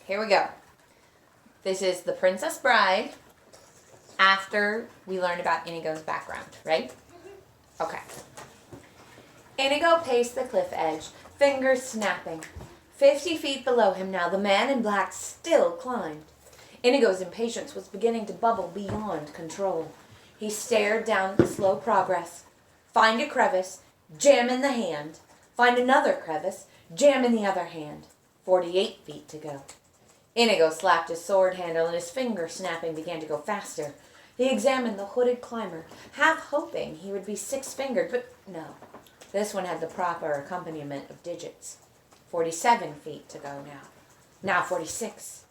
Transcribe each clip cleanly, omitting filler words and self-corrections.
here we go. This is the Princess Bride after we learned about Inigo's background, right? Okay. Inigo paced the cliff edge, fingers snapping. 50 feet below him now, the man in black still climbed. Inigo's impatience was beginning to bubble beyond control. He stared down the slow progress. Find a crevice, jam in the hand. Find another crevice, jam in the other hand. 48 feet to go. Inigo slapped his sword handle and his finger snapping began to go faster. He examined the hooded climber, half hoping he would be six-fingered, but no. This one had the proper accompaniment of digits. 47 feet to go now. Now 46.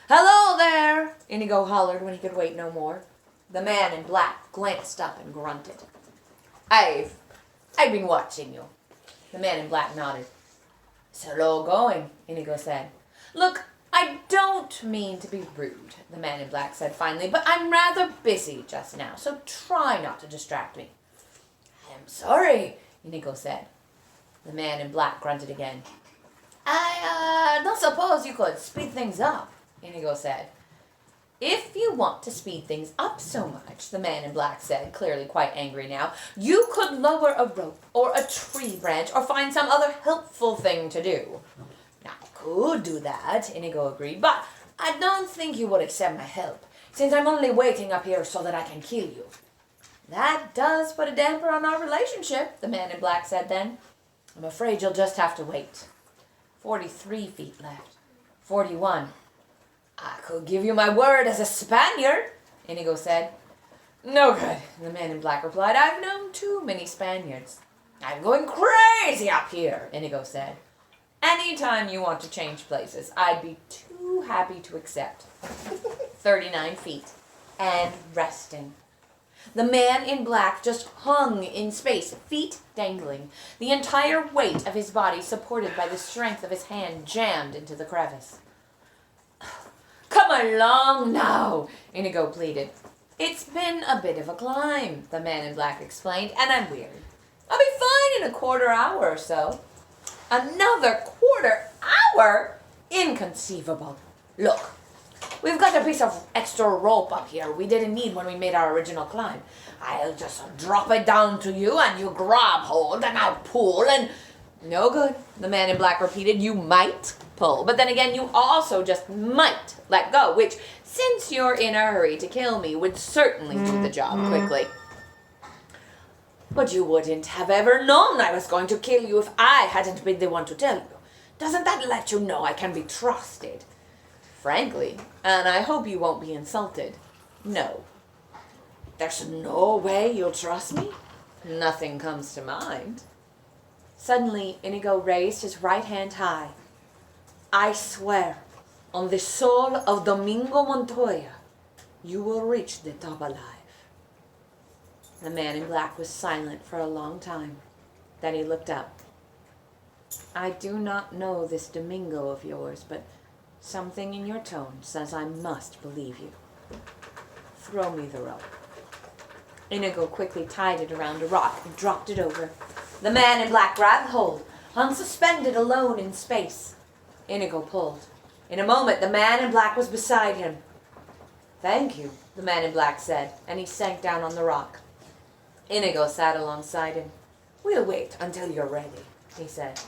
"Hello there!" Inigo hollered when he could wait no more. The man in black glanced up and grunted. I've been watching you." The man in black nodded. "Slow going," Inigo said. "Look, I don't mean to be rude," the man in black said finally, "but I'm rather busy just now, so try not to distract me." "I'm sorry," Inigo said. The man in black grunted again. I don't suppose you could speed things up," Inigo said. "If you want to speed things up so much," the man in black said, clearly quite angry now, "you could lower a rope or a tree branch or find some other helpful thing to do." "Now, I could do that," Inigo agreed, "but I don't think you would accept my help, since I'm only waiting up here so that I can kill you." "That does put a damper on our relationship," the man in black said then. "I'm afraid you'll just have to wait." 43 feet left. 41. "I could give you my word as a Spaniard," Inigo said. "No good," the man in black replied. "I've known too many Spaniards." "I'm going crazy up here," Inigo said. "Anytime you want to change places, I'd be too happy to accept." 39 feet. And resting. The man in black just hung in space, feet dangling, the entire weight of his body supported by the strength of his hand jammed into the crevice. "Come along now," Inigo pleaded. "It's been a bit of a climb," the man in black explained, "and I'm weary. I'll be fine in a quarter hour or so." "Another quarter hour? Inconceivable. Look. We've got a piece of extra rope up here we didn't need when we made our original climb. I'll just drop it down to you and you grab hold and I'll pull and..." "No good," the man in black repeated. "You might pull, but then again you also just might let go, which, since you're in a hurry to kill me, would certainly do the job quickly." "But you wouldn't have ever known I was going to kill you if I hadn't been the one to tell you. Doesn't that let you know I can be trusted?" "Frankly, and I hope you won't be insulted, no." "There's no way you'll trust me?" "Nothing comes to mind." Suddenly, Inigo raised his right hand high. "I swear, on the soul of Domingo Montoya, you will reach the top alive." The man in black was silent for a long time. Then he looked up. "I do not know this Domingo of yours, but something in your tone says I must believe you. Throw me the rope." Inigo quickly tied it around a rock and dropped it over. The man in black grabbed hold, hung suspended alone in space. Inigo pulled. In a moment, the man in black was beside him. "Thank you," the man in black said, and he sank down on the rock. Inigo sat alongside him. "We'll wait until you're ready," he said.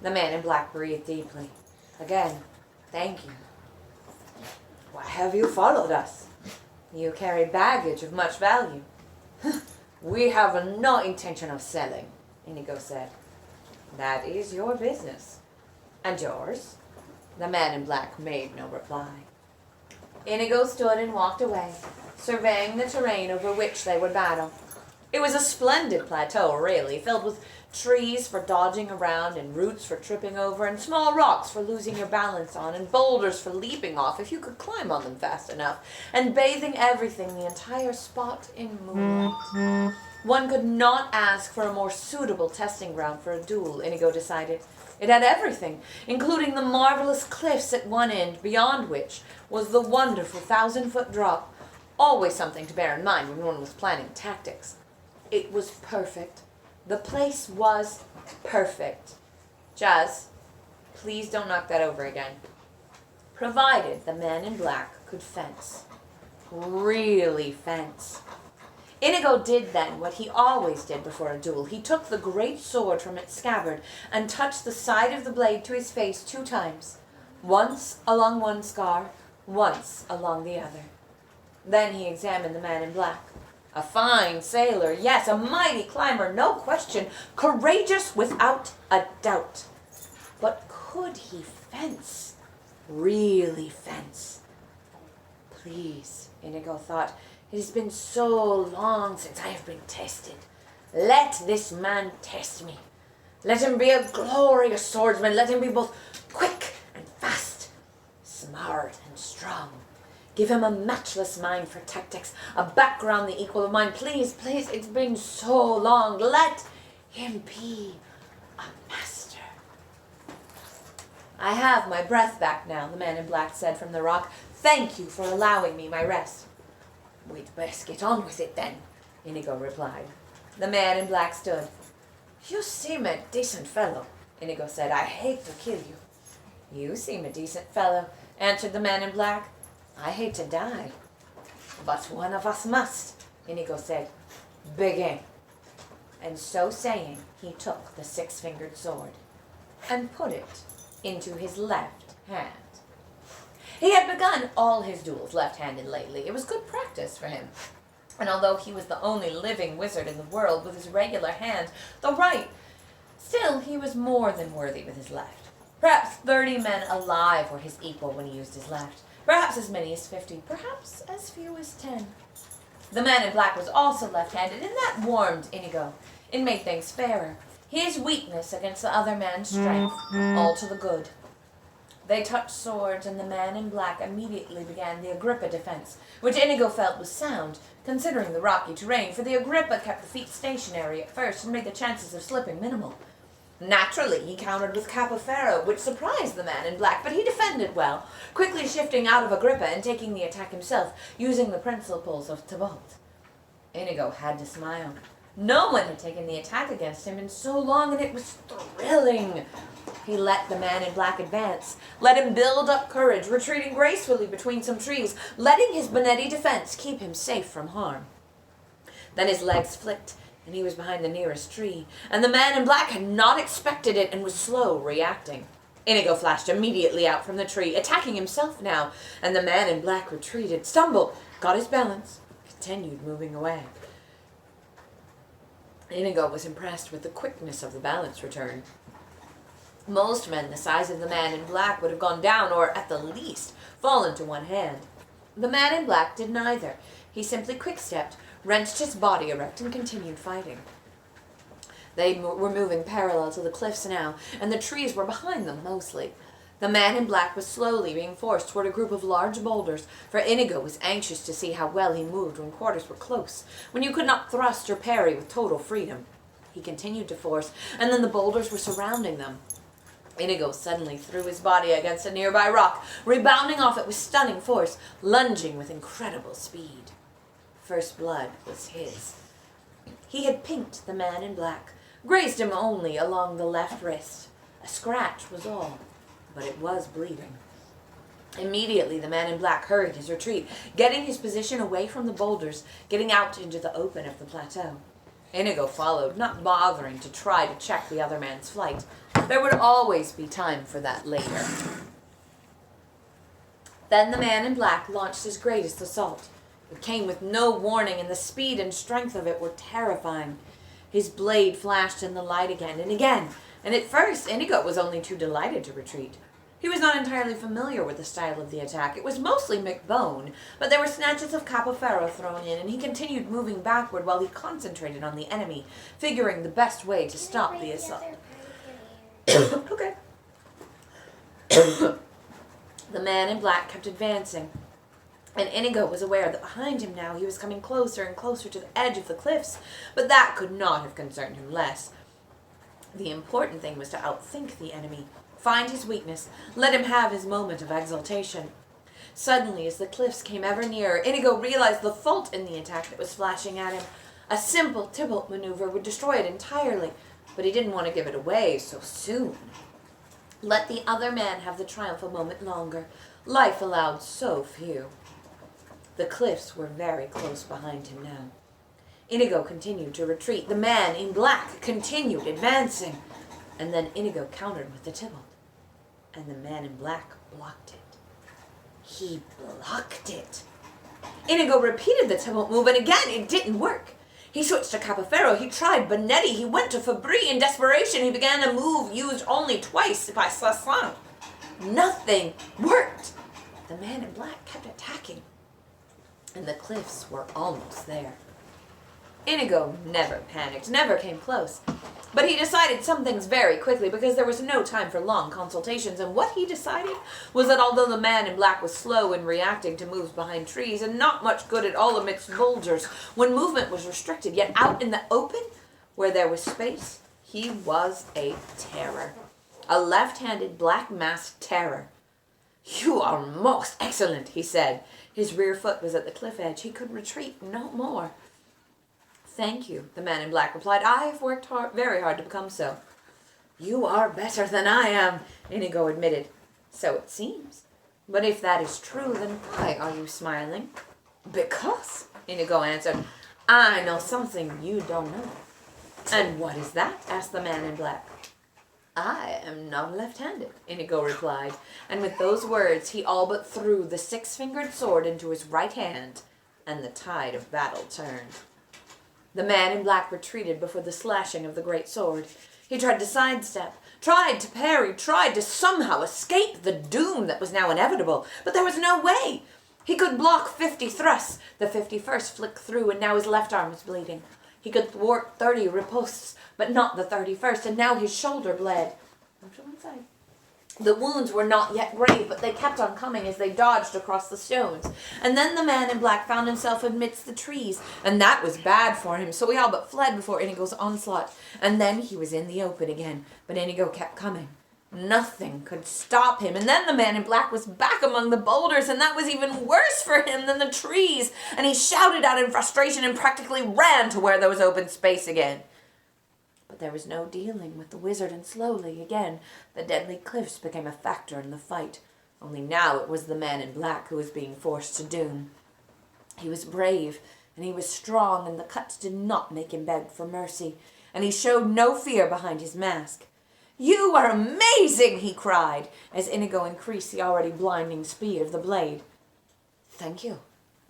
The man in black breathed deeply. Again, "Thank you." "Why have you followed us?" "You carry baggage of much value." "We have no intention of selling," Inigo said. "That is your business." "And yours?" The man in black made no reply. Inigo stood and walked away, surveying the terrain over which they would battle. It was a splendid plateau, really, filled with trees for dodging around and roots for tripping over and small rocks for losing your balance on and boulders for leaping off if you could climb on them fast enough, and bathing everything, the entire spot, in moonlight. One could not ask for a more suitable testing ground for a duel, Inigo decided. It had everything, including the marvelous cliffs at one end, beyond which was the wonderful 1,000-foot drop, always something to bear in mind when one was planning tactics. It was perfect. The place was perfect. Jazz, please don't knock that over again. provided the man in black could fence. Really fence. Inigo did then what he always did before a duel. He took the great sword from its scabbard and touched the side of the blade to his face 2 times, once along one scar, once along the other. Then he examined the man in black. A fine sailor, yes, a mighty climber, no question, courageous without a doubt. But could he fence? Really fence? Please, Inigo thought, it has been so long since I have been tested. Let this man test me. Let him be a glorious swordsman. Let him be both quick and fast, smart and strong. Give him a matchless mind for tactics, a background the equal of mine. Please, please, it's been so long. Let him be a master. I have my breath back now, the man in black said from the rock. Thank you for allowing me my rest. We'd best get on with it then, Inigo replied. The man in black stood. You seem a decent fellow, Inigo said. I hate to kill you. You seem a decent fellow, answered the man in black. I hate to die. But one of us must, Inigo said. Begin. And so saying, he took the 6-fingered sword and put it into his left hand. He had begun all his duels left-handed lately. It was good practice for him. And although he was the only living wizard in the world with his regular hand, the right, still he was more than worthy with his left. Perhaps 30 men alive were his equal when he used his left. Perhaps as many as 50, perhaps as few as 10. The man in black was also left-handed, and that warmed Inigo. It made things fairer. His weakness against the other man's strength, all to the good. They touched swords, and the man in black immediately began the Agrippa defense, which Inigo felt was sound, considering the rocky terrain, for the Agrippa kept the feet stationary at first and made the chances of slipping minimal. Naturally, he countered with Capoferro, which surprised the man in black, but he defended well, quickly shifting out of Agrippa and taking the attack himself, using the principles of Tybalt. Inigo had to smile. No one had taken the attack against him in so long, and it was thrilling. He let the man in black advance, let him build up courage, retreating gracefully between some trees, letting his Bonetti defense keep him safe from harm. Then his legs flicked, and he was behind the nearest tree, and the man in black had not expected it and was slow reacting. Inigo flashed immediately out from the tree, attacking himself now, and the man in black retreated, stumbled, got his balance, continued moving away. Inigo was impressed with the quickness of the balance return. Most men the size of the man in black would have gone down, or at the least fallen to one hand. The man in black did neither. He simply quick-stepped, wrenched his body erect, and continued fighting. They were moving parallel to the cliffs now, and the trees were behind them mostly. The man in black was slowly being forced toward a group of large boulders, for Inigo was anxious to see how well he moved when quarters were close, when you could not thrust or parry with total freedom. He continued to force, and then the boulders were surrounding them. Inigo suddenly threw his body against a nearby rock, rebounding off it with stunning force, lunging with incredible speed. First blood was his. He had pinked the man in black, grazed him only along the left wrist. A scratch was all, but it was bleeding. Immediately the man in black hurried his retreat, getting his position away from the boulders, getting out into the open of the plateau. Inigo followed, not bothering to try to check the other man's flight. There would always be time for that later. Then the man in black launched his greatest assault. It came with no warning, and the speed and strength of it were terrifying. His blade flashed in the light again, and at first Inigo was only too delighted to retreat. He was not entirely familiar with the style of the attack. It was mostly McBone, but there were snatches of Capoferro thrown in, and he continued moving backward while he concentrated on the enemy, figuring the best way to stop the assault. Okay. The man in black kept advancing, and Inigo was aware that behind him now he was coming closer and closer to the edge of the cliffs, but that could not have concerned him less. The important thing was to outthink the enemy, find his weakness, let him have his moment of exultation. Suddenly, as the cliffs came ever nearer, Inigo realized the fault in the attack that was flashing at him. A simple Tybalt maneuver would destroy it entirely, but he didn't want to give it away so soon. Let the other man have the triumph a moment longer. Life allowed so few. The cliffs were very close behind him now. Inigo continued to retreat. The man in black continued advancing. And then Inigo countered with the tybalt. And the man in black blocked it. He blocked it. Inigo repeated the tybalt move, and again it didn't work. He switched to Capoferro. He tried Bonetti. He went to Fabri. In desperation, he began a move used only twice by Sassan. Nothing worked. The man in black kept attacking. And the cliffs were almost there. Inigo never panicked, never came close. But he decided some things very quickly because there was no time for long consultations. And what he decided was that although the man in black was slow in reacting to moves behind trees and not much good at all amidst boulders, when movement was restricted, yet out in the open, where there was space, he was a terror. A left-handed black-masked terror. "You are most excellent," he said. His rear foot was at the cliff edge. He could retreat no more. "Thank you," the man in black replied. "I have worked very hard to become so." "You are better than I am," Inigo admitted. "So it seems. But if that is true, then why are you smiling?" "Because," Inigo answered, "I know something you don't know." "And what is that?" asked the man in black. "I am not left-handed," Inigo replied. And with those words, he all but threw the six-fingered sword into his right hand, and the tide of battle turned. The man in black retreated before the slashing of the great sword. He tried to sidestep, tried to parry, tried to somehow escape the doom that was now inevitable, but there was no way. He could block 50 thrusts. The 51st flicked through, and now his left arm was bleeding. He could thwart 30 ripostes, but not the 31st, and now his shoulder bled. Move to one side. The wounds were not yet grave, but they kept on coming as they dodged across the stones. And then the man in black found himself amidst the trees, and that was bad for him, so he all but fled before Inigo's onslaught. And then he was in the open again, but Inigo kept coming. Nothing could stop him, and then the man in black was back among the boulders, and that was even worse for him than the trees. And he shouted out in frustration and practically ran to where there was open space again. But there was no dealing with the wizard, and slowly, again, the deadly cliffs became a factor in the fight. Only now it was the man in black who was being forced to doom. He was brave, and he was strong, and the cuts did not make him beg for mercy, and he showed no fear behind his mask. "You are amazing!" he cried, as Inigo increased the already blinding speed of the blade. "Thank you.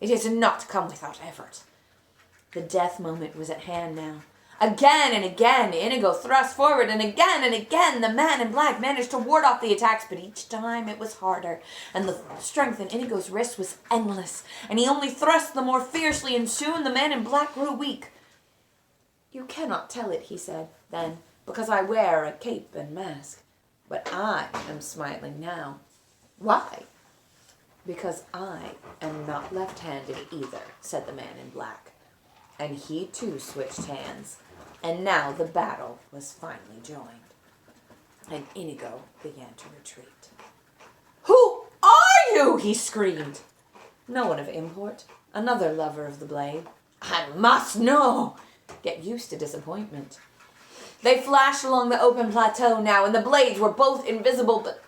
It has not come without effort." The death moment was at hand now. Again and again, Inigo thrust forward, and again, the man in black managed to ward off the attacks, but each time it was harder, and the strength in Inigo's wrist was endless, and he only thrust the more fiercely, and soon the man in black grew weak. "You cannot tell it," he said then, "because I wear a cape and mask, but I am smiling now." "Why?" "Because I am not left-handed either," said the man in black. And he too switched hands. And now the battle was finally joined. And Inigo began to retreat. "Who are you?" he screamed. "No one of import. Another lover of the blade." "I must know." "Get used to disappointment." They flashed along the open plateau now, and the blades were both invisible, but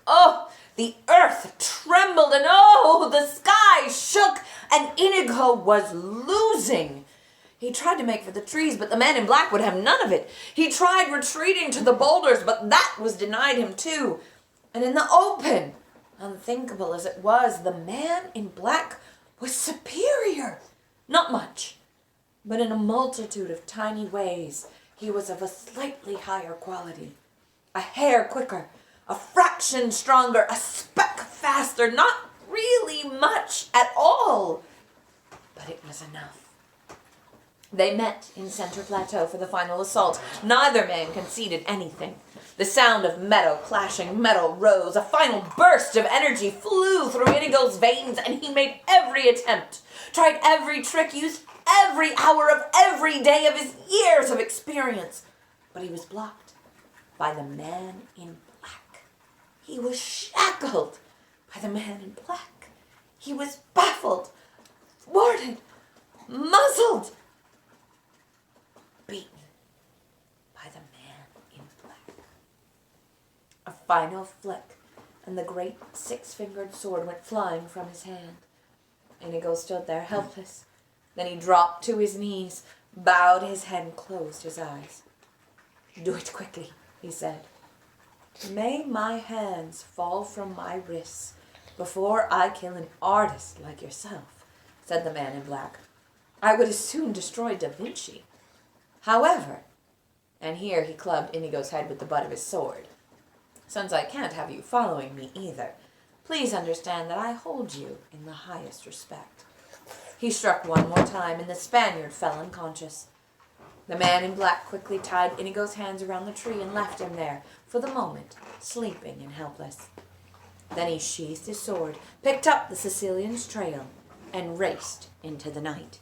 the earth trembled, and the sky shook, and Inigo was losing. He tried to make for the trees, but the man in black would have none of it. He tried retreating to the boulders, but that was denied him too. And in the open, unthinkable as it was, the man in black was superior. Not much, but in a multitude of tiny ways, he was of a slightly higher quality. A hair quicker, a fraction stronger, a speck faster, not really much at all. But it was enough. They met in Center Plateau for the final assault. Neither man conceded anything. The sound of metal clashing metal rose. A final burst of energy flew through Inigo's veins, and he made every attempt, tried every trick, used every hour of every day of his years of experience. But he was blocked by the man in black. He was shackled by the man in black. He was baffled, thwarted, muzzled, beaten by the man in black. A final flick, and the great six-fingered sword went flying from his hand. Inigo stood there helpless. Then he dropped to his knees, bowed his head, and closed his eyes. "Do it quickly," he said. "May my hands fall from my wrists before I kill an artist like yourself," said the man in black. "I would as soon destroy Da Vinci. However," and here he clubbed Inigo's head with the butt of his sword, "since I can't have you following me either, please understand that I hold you in the highest respect." He struck one more time, and the Spaniard fell unconscious. The man in black quickly tied Inigo's hands around the tree and left him there, for the moment, sleeping and helpless. Then he sheathed his sword, picked up the Sicilian's trail, and raced into the night.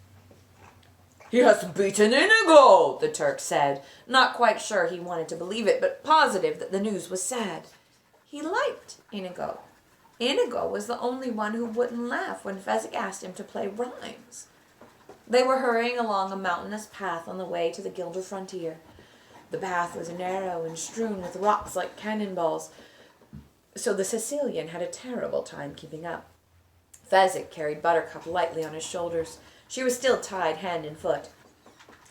"He has beaten Inigo," the Turk said, not quite sure he wanted to believe it, but positive that the news was sad. He liked Inigo. Inigo was the only one who wouldn't laugh when Fezzik asked him to play rhymes. They were hurrying along a mountainous path on the way to the Guilder frontier. The path was narrow and strewn with rocks like cannonballs, so the Sicilian had a terrible time keeping up. Fezzik carried Buttercup lightly on his shoulders. She was still tied hand and foot.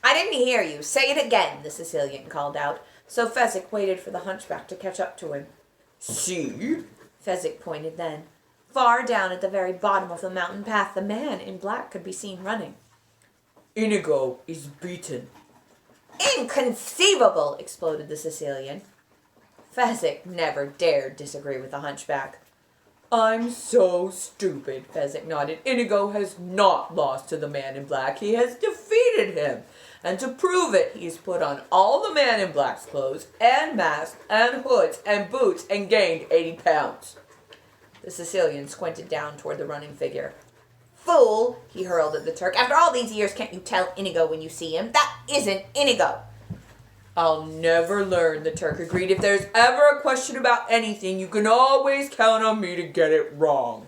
"I didn't hear you. Say it again," the Sicilian called out, so Fezzik waited for the hunchback to catch up to him. "See?" Fezzik pointed then. Far down at the very bottom of the mountain path, the man in black could be seen running. "Inigo is beaten." "Inconceivable!" exploded the Sicilian. Fezzik never dared disagree with the hunchback. "I'm so stupid," Fezzik nodded. "Inigo has not lost to the man in black. He has defeated him. And to prove it, he's put on all the man in black's clothes, and mask, and hoods, and boots, and gained 80 pounds. The Sicilian squinted down toward the running figure. "Fool," he hurled at the Turk. "After all these years, can't you tell Inigo when you see him? That isn't Inigo." "I'll never learn," the Turk agreed. "If there's ever a question about anything, you can always count on me to get it wrong."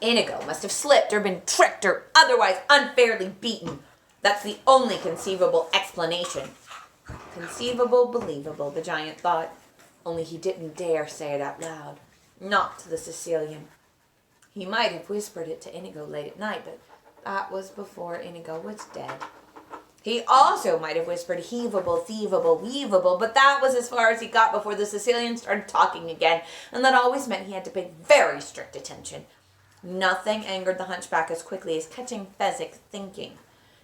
"Inigo must have slipped or been tricked or otherwise unfairly beaten. That's the only conceivable explanation." Conceivable, believable, the giant thought. Only he didn't dare say it out loud. Not to the Sicilian. He might have whispered it to Inigo late at night, but that was before Inigo was dead. He also might have whispered heavable, thievable, weavable, but that was as far as he got before the Sicilian started talking again, and that always meant he had to pay very strict attention. Nothing angered the hunchback as quickly as catching Fezzik thinking.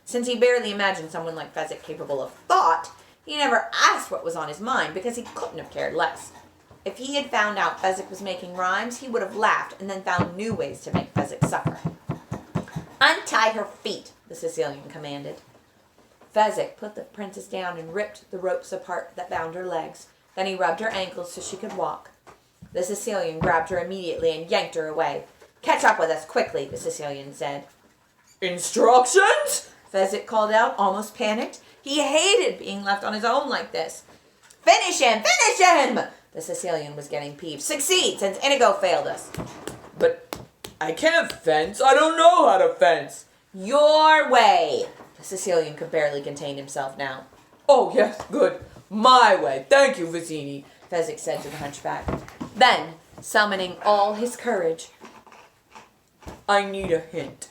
Since he barely imagined someone like Fezzik capable of thought, he never asked what was on his mind because he couldn't have cared less. If he had found out Fezzik was making rhymes, he would have laughed and then found new ways to make Fezzik suffer. "Untie her feet," the Sicilian commanded. Fezzik put the princess down and ripped the ropes apart that bound her legs. Then he rubbed her ankles so she could walk. The Sicilian grabbed her immediately and yanked her away. "Catch up with us quickly," the Sicilian said. "Instructions?" Fezzik called out, almost panicked. He hated being left on his own like this. "Finish him! Finish him!" The Sicilian was getting peeved. "Succeed, since Inigo failed us." "But I can't fence. I don't know how to fence." "Your way." The Sicilian could barely contain himself now. "Oh, yes, good. My way. Thank you, Vizzini," Fezzik said to the hunchback. Then, summoning all his courage, "I need a hint."